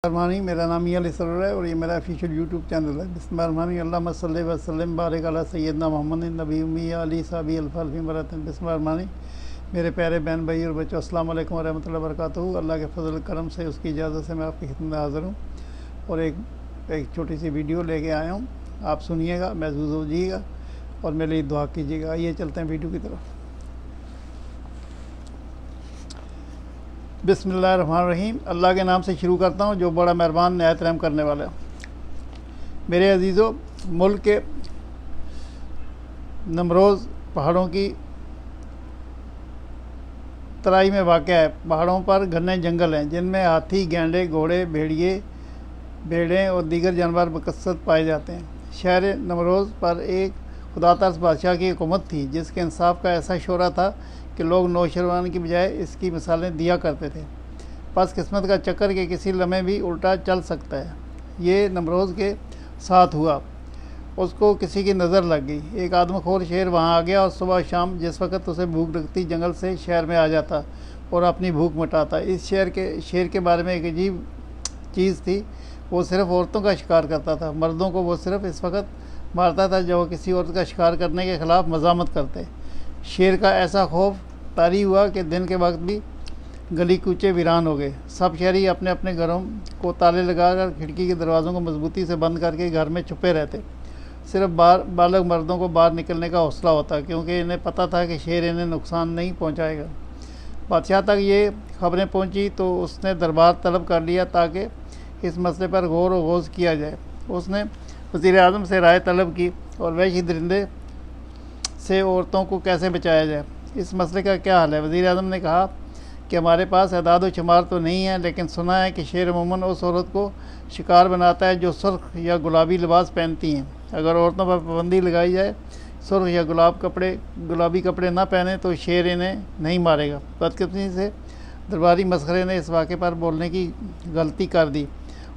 रहमानी मेरा नाम मियां अली सरोवर है और ये मेरा ऑफिशियल यूट्यूब चैनल है। बिस्मिल्लाहिर्रहमानिर्रहीम अल्लाहुम्मा सल्लि व सल्लिम बारिक अला सय्यदना मुहम्मद नबी उम्मी अली साहबी अल्फ़ी मरतन। बिस्मिल्लाहिर्रहमानिर्रहीम मेरे प्यारे बहन भाई और बच्चों, अस्सलाम वालेकुम व रहमतुल्लाहि व बरकातहू। अल्लाह के फजल करम से, उसकी इजाज़त से मैं आपकी खिदमत में हाज़िर हूँ और एक छोटी सी वीडियो लेके आया हूँ। आप सुनिएगा, महसूस होजिएगा और मेरे लिए दुआ कीजिएगा। आइए चलते हैं वीडियो की तरफ। बिस्मिल्लाहिर्रहमानिर्रहीम अल्लाह के नाम से शुरू करता हूँ जो बड़ा मेहरबान नहायत रहम करने वाला है। मेरे अजीज़ों, मुल्क के नमरोज़ पहाड़ों की तराई में वाक़ है। पहाड़ों पर घने जंगल हैं जिनमें हाथी, गैंडे, घोड़े, भेड़ें और दीगर जानवर बकसरत पाए जाते हैं। शहर नमरोज़ पर एक खुदातरस बादशाह की हुकूमत थी जिसके इंसाफ का ऐसा शोरा था कि लोग नौशरवान की बजाय इसकी मिसालें दिया करते थे। बस किस्मत का चक्कर के किसी लम्हे भी उल्टा चल सकता है। ये नमरोज़ के साथ हुआ। उसको किसी की नज़र लग गई। एक आदमखोर शेर वहाँ आ गया और सुबह शाम जिस वक्त उसे भूख लगती जंगल से शहर में आ जाता और अपनी भूख मिटाता। इस शेर के बारे में एक अजीब चीज़ थी। वो सिर्फ़ औरतों का शिकार करता था। मर्दों को वो सिर्फ़ इस वक्त मारता था जब वो किसी औरत का शिकार करने के ख़िलाफ़ मज़ामत करते। शेर का ऐसा खौफ तारी हुआ कि दिन के वक्त भी गली कूचे वीरान हो गए। सब शहरी अपने अपने घरों को ताले लगाकर खिड़की के दरवाज़ों को मजबूती से बंद करके घर में छुपे रहते। सिर्फ बालग मर्दों को बाहर निकलने का हौसला होता क्योंकि इन्हें पता था कि शेर इन्हें नुकसान नहीं पहुंचाएगा। बादशाह तक ये खबरें पहुंची तो उसने दरबार तलब कर लिया ताकि इस मसले पर गौर व गौज़ किया जाए। उसने वज़ीर आज़म से राय तलब की और वहशी दरिंदे से औरतों को कैसे बचाया जाए, इस मसले का क्या हल है। वज़ीर आज़म ने कहा कि हमारे पास एदाद व शुमार तो नहीं है, लेकिन सुना है कि शेर अमूमन उस औरत को शिकार बनाता है जो सुर्ख या गुलाबी लिबास पहनती हैं। अगर औरतों पर पाबंदी लगाई जाए, सुर्ख या गुलाबी कपड़े ना पहने तो शेर इन्हें नहीं मारेगा। बदकिस्मती से दरबारी मसखरे ने इस वाक़े पर बोलने की गलती कर दी।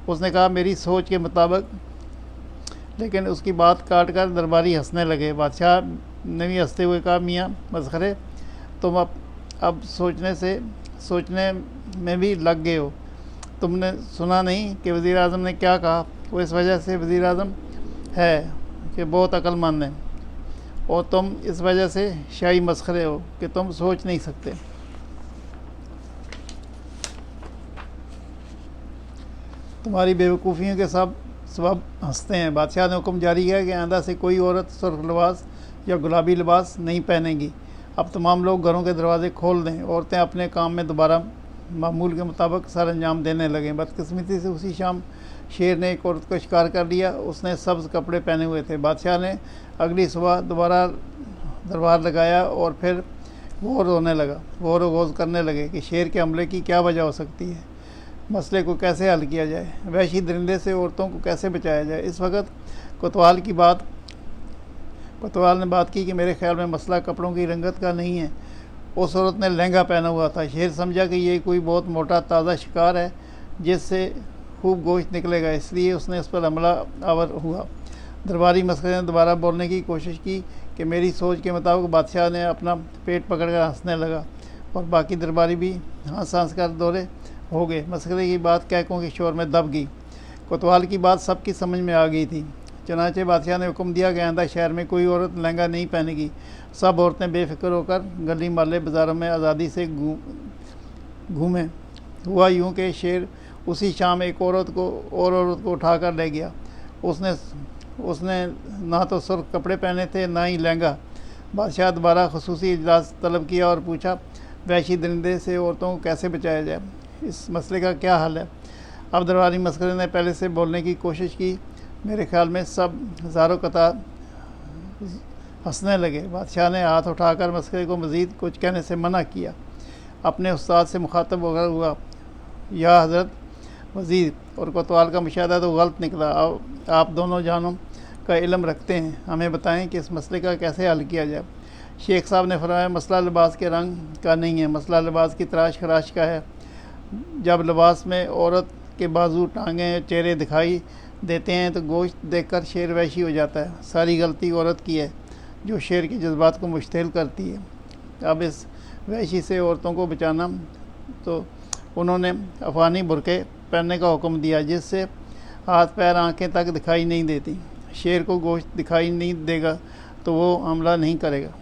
उसने कहा मेरी सोच के मुताबिक, लेकिन उसकी बात काट कर दरबारी हंसने लगे। बादशाह ने भी हंसते हुए कहा मियाँ मसखरे, तुम अब सोचने में भी लग गए हो। तुमने सुना नहीं कि वज़ीर आज़म ने क्या कहा। वो इस वजह से वज़ीर आज़म है कि बहुत अक्लमंद है और तुम इस वजह से शाही मसखरे हो कि तुम सोच नहीं सकते। तुम्हारी बेवकूफ़ियों के सब हंसते हैं। बादशाह ने हुक्म जारी किया कि आइंदा से कोई औरत सुर्ख लिबास या गुलाबी लिबास नहीं पहनेगी। अब तमाम लोग घरों के दरवाजे खोल दें। औरतें अपने काम में दोबारा मामूल के मुताबिक सर अंजाम देने लगें। बदकिस्मती से उसी शाम शेर ने एक औरत को शिकार कर लिया। उसने सब्ज़ कपड़े पहने हुए थे। बादशाह ने अगली सुबह दोबारा दरबार लगाया और फिर गौर व गौज़ करने लगे कि शेर के हमले की क्या वजह हो सकती है, मसले को कैसे हल किया जाए, वहशी दरिंदे से औरतों को कैसे बचाया जाए। इस वक्त कोतवाल ने बात की कि मेरे ख्याल में मसला कपड़ों की रंगत का नहीं है। उस औरत ने लहंगा पहना हुआ था। शेर समझा कि ये कोई बहुत मोटा ताज़ा शिकार है जिससे खूब गोश्त निकलेगा, इसलिए उसने उस पर हमला आवर हुआ। दरबारी मसखरे ने दोबारा बोलने की कोशिश की कि मेरी सोच के मुताबिक। बादशाह ने अपना पेट पकड़कर हंसने लगा और बाकी दरबारी भी हंस कर दौरे हो गए। मसखरे की बात कहकों के शोर में दब गई। कोतवाल की बात सबकी समझ में आ गई थी। चनाचे बादशाह ने हुक्म दिया कि आइंदा शहर में कोई औरत लहंगा नहीं पहनेगी। सब औरतें बेफिक्र होकर गली मोहल्ले बाज़ारों में आज़ादी से घूमें। हुआ यूँ कि शेर उसी शाम एक औरत को उठा कर ले गया। उसने ना तो सुर्ख कपड़े पहने थे ना ही लहंगा। बादशाह दोबारा खुसूसी इजलास तलब किया और पूछा वहशी दरिंदे से औरतों को कैसे बचाया जाए, इस मसले का क्या हल है। अब दरबारी मसखरे ने पहले से बोलने की कोशिश की। मेरे ख्याल में सब ज़ारो कतार हंसने लगे। बादशाह ने हाथ उठाकर मसखरे को मज़ीद कुछ कहने से मना किया। अपने उस्ताद से मुखातब होकर हुआ, या हज़रत वज़ीर, और कोतवाल का मुशाहदा तो गलत निकला। आप दोनों जानों का इल्म रखते हैं, हमें बताएं कि इस मसले का कैसे हल किया जाए। शेख साहब ने फरमाया मसला लिबास के रंग का नहीं है, मसला लिबास की तराश खराश का है। जब लिबास में औरत के बाजू, टांगें, चेहरे दिखाई देते हैं तो गोश्त देखकर शेर वहशी हो जाता है। सारी गलती औरत की है जो शेर के जज्बात को मुश्तिल करती है। अब इस वहशी से औरतों को बचाना तो उन्होंने अफ़गानी बुरके पहनने का हुक्म दिया जिससे हाथ पैर आंखें तक दिखाई नहीं देती। शेर को गोश्त दिखाई नहीं देगा तो वो हमला नहीं करेगा।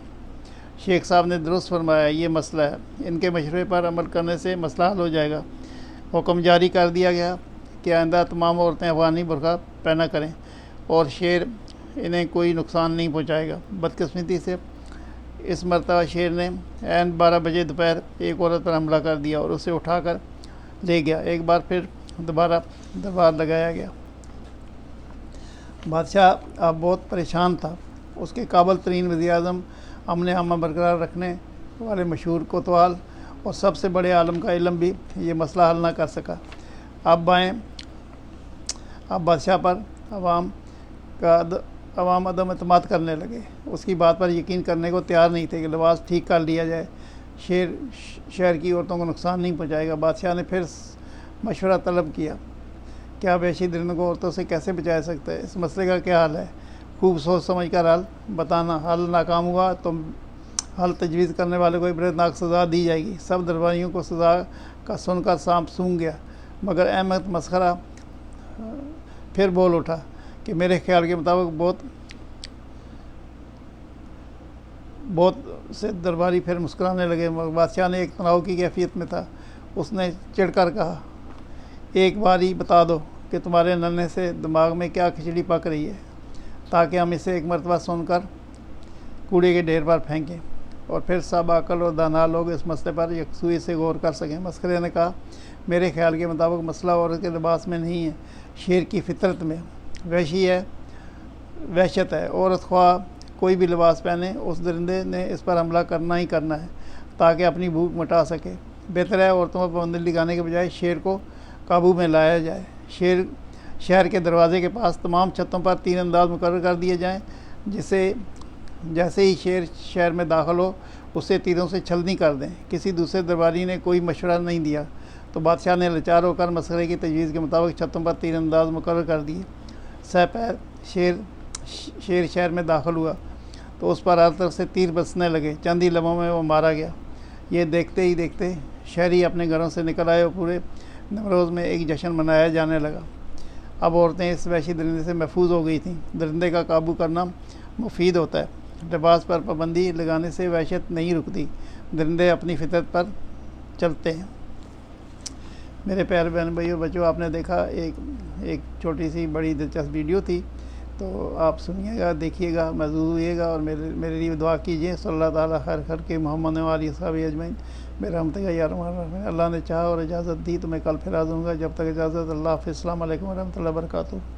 शेख साहब ने दुरुस्त फरमाया, ये मसला है, इनके मशवरे पर अमल करने से मसला हल हो जाएगा। हुक्म जारी कर दिया गया कि आइंदा तमाम औरतें अफ़गानी बुरका पहना करें और शेर इन्हें कोई नुकसान नहीं पहुंचाएगा। बदकिस्मती से इस मरतबा शेर ने ऐन 12 बजे दोपहर एक औरत पर हमला कर दिया और उसे उठाकर ले गया। एक बार फिर दोबारा दरबार लगाया गया। बादशाह अब बहुत परेशान था। उसके काबिल तरीन वज़ीर-ए-आज़म अमन अमा बरकरार रखने वाले मशहूर कोतवाल और सबसे बड़े आलम का इल्म भी ये मसला हल ना कर सका। अब बादशाह पर अवाम अदम एतमाद करने लगे। उसकी बात पर यकीन करने को तैयार नहीं थे कि लिबास ठीक कर लिया जाए, शेर शहर की औरतों को नुकसान नहीं पहुंचाएगा। बादशाह ने फिर मशवरा तलब किया, क्या वहशी दरिंदों को औरतों से कैसे बचाया सकता है, इस मसले का क्या हल है। खूब सोच समझ कर हल बताना। हल नाकाम हुआ तो हल तजवीज़ करने वाले को इबरतनाक सज़ा दी जाएगी। सब दरबारियों को सज़ा का सुनकर सांप सूंघ गया, मगर अहमद मस्खरा फिर बोल उठा कि मेरे ख्याल के मुताबिक बहुत से दरबारी फिर मुस्कुराने लगे। बादशाह ने एक तनाव की कैफियत में था। उसने चिढ़कर कहा, एक बार ही बता दो कि तुम्हारे नन्हे से दिमाग में क्या खिचड़ी पक रही है, ताकि हम इसे एक मरतबा सुनकर कूड़े के ढेर पर फेंकें और फिर सब अकल और दाना लोग इस मसले पर यकसुई से गौर कर सकें। मस्खरे ने कहा, मेरे ख्याल के मुताबिक मसला औरत के लिबास में नहीं है, शेर की फितरत में। वहशत है। औरत ख्वाह कोई भी लिबास पहने, उस दरिंदे ने इस पर हमला करना ही करना है ताकि अपनी भूख मिटा सके। बेहतर है औरतों पर पाबंदी लगाने के बजाय शेर को काबू में लाया जाए। शहर के दरवाजे के पास तमाम छतों पर 3 अंदाज मुकर्रर कर दिए जाएँ, जिसे जैसे ही शेर शहर में दाखिल हो उससे तीरों से छलनी कर दें। किसी दूसरे दरबारी ने कोई मशवरा नहीं दिया तो बादशाह ने लाचार होकर मसखरे की तजवीज़ के मुताबिक छतों पर 3 अंदाज मुकर्रर कर दिए। सहपैर शेर शहर में दाखिल हुआ तो उस पर हर तरफ से तीर बरसने लगे। चंद ही लम्हों में वो मारा गया। ये देखते ही देखते शहरी अपने घरों से निकल आए और पूरे नवरोज़ में एक जश्न मनाया जाने लगा। अब औरतें इस वहशी दरिंदे से महफूज हो गई थीं। दरिंदे का काबू करना मुफीद होता है। लिबास पर पाबंदी लगाने से वहशत नहीं रुकती, दरिंदे अपनी फितरत पर चलते हैं। मेरे प्यारे बहन भाइयों बच्चों, आपने देखा एक छोटी सी बड़ी दिलचस्प वीडियो थी, तो आप सुनिएगा, देखिएगा, महसूस हुइएगा और मेरे लिए दुआ कीजिए। सल्लल्लाहु ताला खैर के मोहम्मद वाली सहाबी अजमैन बेरहमत या रहमान। अल्लाह ने चाहा और इजाज़त दी तो मैं कल फिर आ जाऊँगा। जब तक इजाज़त, अल्लाह हाफ़िज़, अस्सलामु अलैकुम व रहमतुल्लाहि व बरकातुहू।